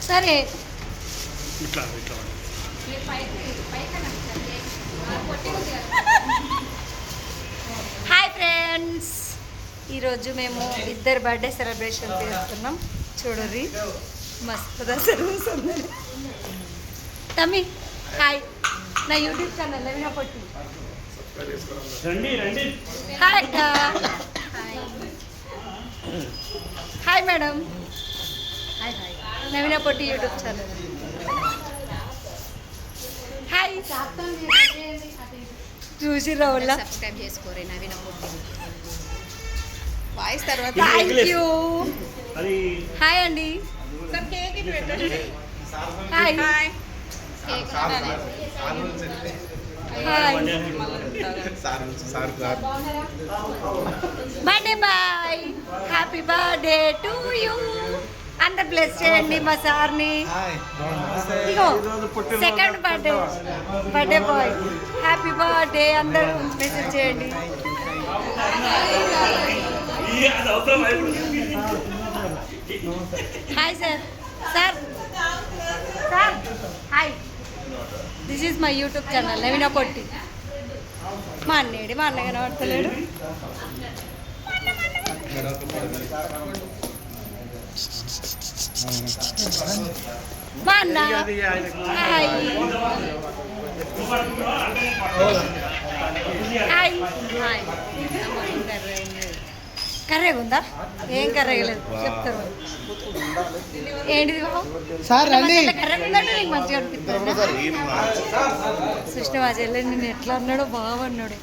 సరే ఇట్లా ఇట్లా హాయ్ ఫ్రెండ్స్, ఈరోజు మేము ఇద్దరు బర్త్డే సెలబ్రేషన్ చేస్తున్నాం. చూడరి మస్తు దసరా తమ్మి. హాయ్, నా యూట్యూబ్ ఛానల్ నవీన పొట్టి. రండి రండి. హాయ్ అక్క. Hi madam. Hi hi, Naveena Potti YouTube channel. Hi, చూసి రావులా సబ్స్క్రైబ్ చేసుకోరే నవీన పొట్టి వాయిస్ తర్వాత. Thank you. అది హాయ్ అండి. Hi hi. Birthday boy, happy birthday to you. అందరు బ్లెస్ చేయండి మా సార్ని. ఇగో second birthday boy, happy birthday. అందరూ మెసేజ్ చేయండి. Hi sir. Sir sir hi. This is my YouTube channel Naveena Potti. మా అన్నేడి, మా అన్న కనబడతలేడు. మా అన్న హాయ్ హాయ్ హాయ్. కర్రేగా ఉందా? ఏం కర్రేగలేదు చెప్తారు. ఏంటిది బాబు? కర్రెగా ఉందంటే నీకు మంచిగా అనిపిస్తుంది. కృష్ణ చెల్లె నేను ఎట్లా అన్నాడో బాగా అన్నాడు.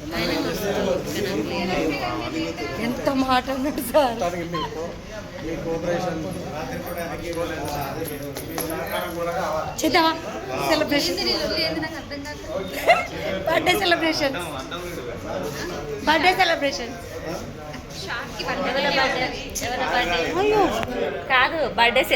ఎంత మాట అన్నాడు సార్. చేద్దామా celebration? Birthday celebration, birthday celebration. అయ్యో కాదు, బర్త్డే